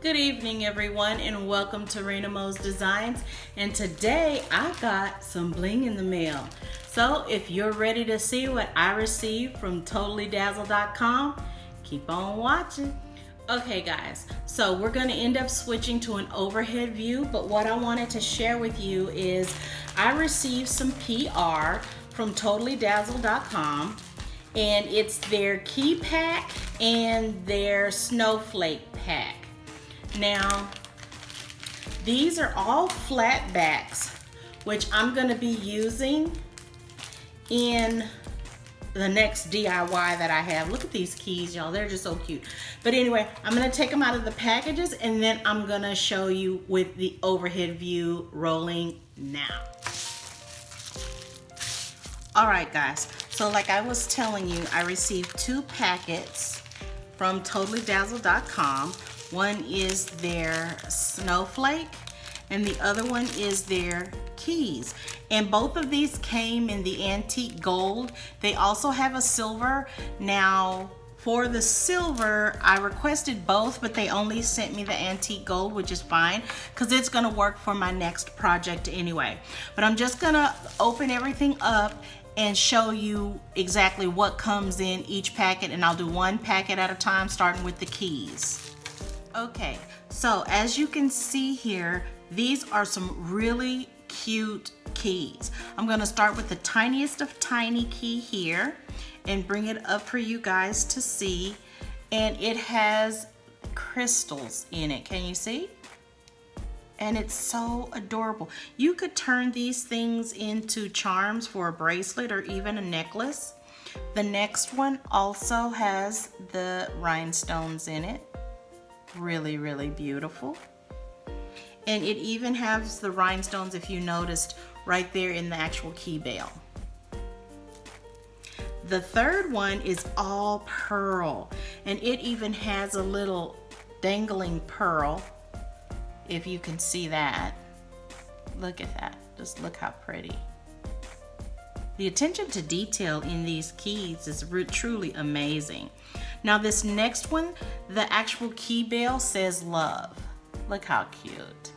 Good evening, everyone, and welcome to Rena Moe's Designs. And today I got some bling in the mail. So if you're ready to see what I received from TotallyDazzle.com, keep on watching. Okay guys, so we're going to end up switching to an overhead view, but what I wanted to share with you is I received some PR from TotallyDazzle.com, and it's their key pack and their snowflake pack. Now, these are all flat backs, which I'm going to be using in the next DIY that I have. Look at these keys, y'all. They're just so cute. But anyway, I'm going to take them out of the packages, and then I'm going to show you with the overhead view rolling now. All right, guys. So like I was telling you, I received 2 packets from TotallyDazzle.com. One is their snowflake, and the other one is their keys. And both of these came in the antique gold. They also have a silver. Now, for the silver, I requested both, but they only sent me the antique gold, which is fine, because it's gonna work for my next project anyway. But I'm just gonna open everything up and show you exactly what comes in each packet, and I'll do one packet at a time, starting with the keys. Okay, so as you can see here, these are some really cute keys. I'm gonna start with the tiniest of tiny key here and bring it up for you guys to see. And it has crystals in it, can you see? And it's so adorable. You could turn these things into charms for a bracelet or even a necklace. The next one also has the rhinestones in it. Really, really beautiful. And it even has the rhinestones, if you noticed, right there in the actual key bail. The third one is all pearl, and it even has a little dangling pearl, if you can see that. Look at that. Just look how pretty. The attention to detail in these keys is truly amazing. Now this next one, the actual key bail says love. Look how cute.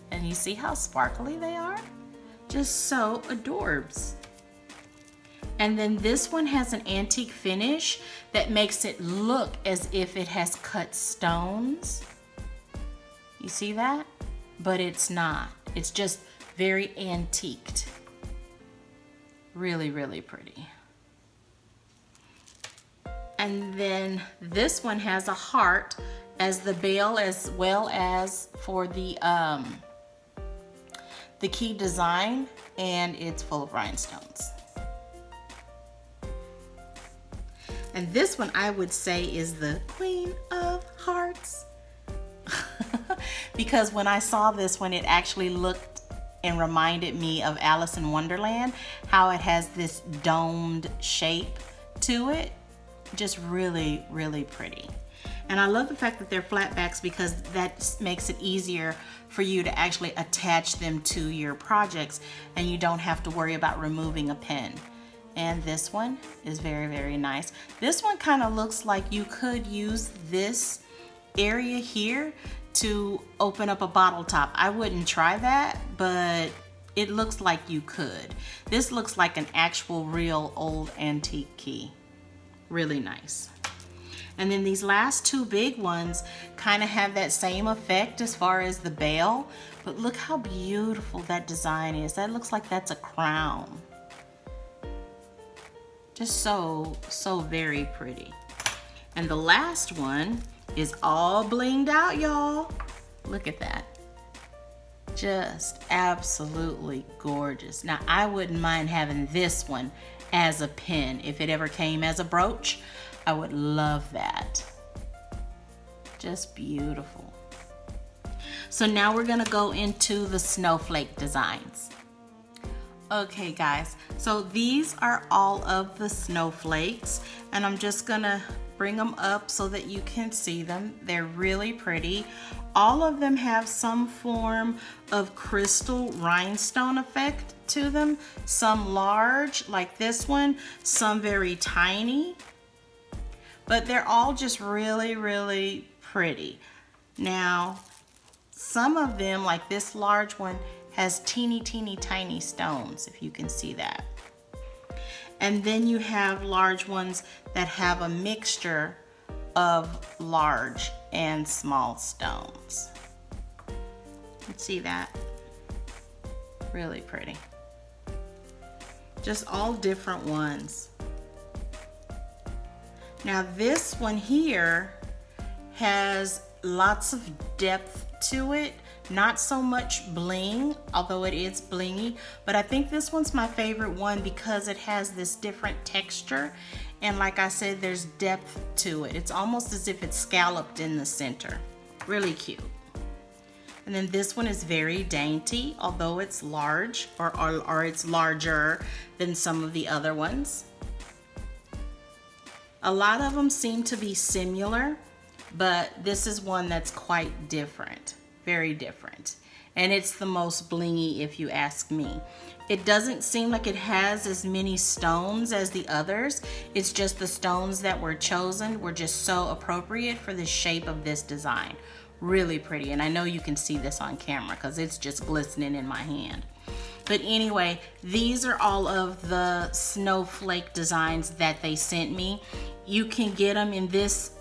And you see how sparkly they are? Just so adorbs. And then this one has an antique finish that makes it look as if it has cut stones. You see that? But it's not. It's just very antiqued. Really, really pretty. And then this one has a heart as the bail, as well as for the key design, and it's full of rhinestones. And this one I would say is the Queen of Hearts. Because when I saw this one, it actually looked and reminded me of Alice in Wonderland, how it has this domed shape to it. Just really, really pretty. And I love the fact that they're flat backs, because that makes it easier for you to actually attach them to your projects, and you don't have to worry about removing a pin. And this one is very, very nice. This one kind of looks like you could use this area here to open up a bottle top. I wouldn't try that, but it looks like you could. This looks like an actual real old antique key. Really nice. And then these last 2 big ones kind of have that same effect as far as the bail, but look how beautiful that design is. That looks like that's a crown. Just so, so very pretty. And the last one is all blinged out, y'all. Look at that. Just absolutely gorgeous. Now, I wouldn't mind having this one as a pin. If it ever came as a brooch, I would love that. Just beautiful. So now we're gonna go into the snowflake designs. Okay guys, so these are all of the snowflakes, and I'm just gonna bring them up so that you can see them. They're really pretty. All of them have some form of crystal rhinestone effect to them. Some large, like this one, some very tiny, but they're all just really, really pretty. Now, some of them, like this large one, has teeny tiny stones, if you can see that. And then you have large ones that have a mixture of large and small stones. You see that? Really pretty. Just all different ones. Now this one here has lots of depth to it. Not so much bling, although it is blingy, but I think this one's my favorite one because it has this different texture, and like I said, there's depth to it. It's almost as if it's scalloped in the center. Really cute. And then this one is very dainty, although it's large, or it's larger than some of the other ones. A lot of them seem to be similar, but this is one that's quite different. Very different, and it's the most blingy if you ask me. It doesn't seem like it has as many stones as the others. It's just the stones that were chosen were just so appropriate for the shape of this design. Really pretty, and I know you can see this on camera because it's just glistening in my hand. But anyway, these are all of the snowflake designs that they sent me. You can get them in this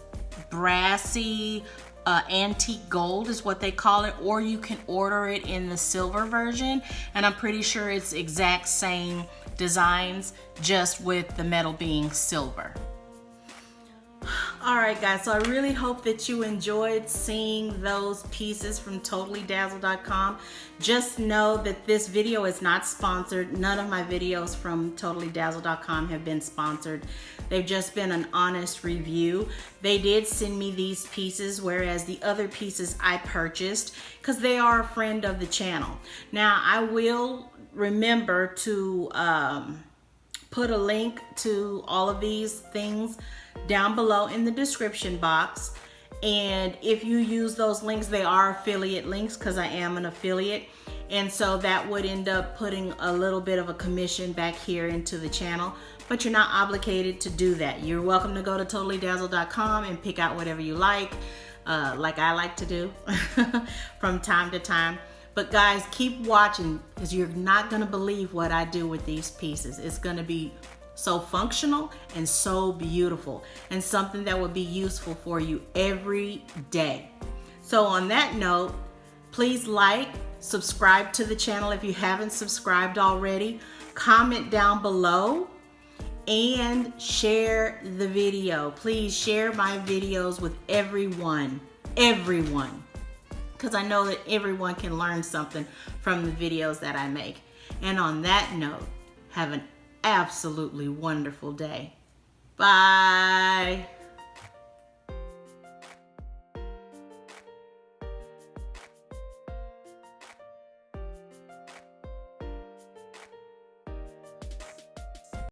brassy antique gold is what they call it, or you can order it in the silver version, and I'm pretty sure it's exact same designs, just with the metal being silver. All right guys, so I really hope that you enjoyed seeing those pieces from TotallyDazzle.com. Just know that this video is not sponsored. None of my videos from TotallyDazzle.com have been sponsored. They've just been an honest review. They did send me these pieces, whereas the other pieces I purchased because they are a friend of the channel. Now I will remember to put a link to all of these things down below in the description box, and if you use those links, they are affiliate links because I am an affiliate, and so that would end up putting a little bit of a commission back here into the channel, but you're not obligated to do that. You're welcome to go to TotallyDazzle.com and pick out whatever you like I like to do from time to time. But guys, keep watching because you're not gonna believe what I do with these pieces. It's gonna be so functional and so beautiful, and something that would be useful for you every day. So on that note, please like, subscribe to the channel if you haven't subscribed already, comment down below, and share the video. Please share my videos with everyone, because I know that everyone can learn something from the videos that I make. And on that note, have an absolutely wonderful day. Bye.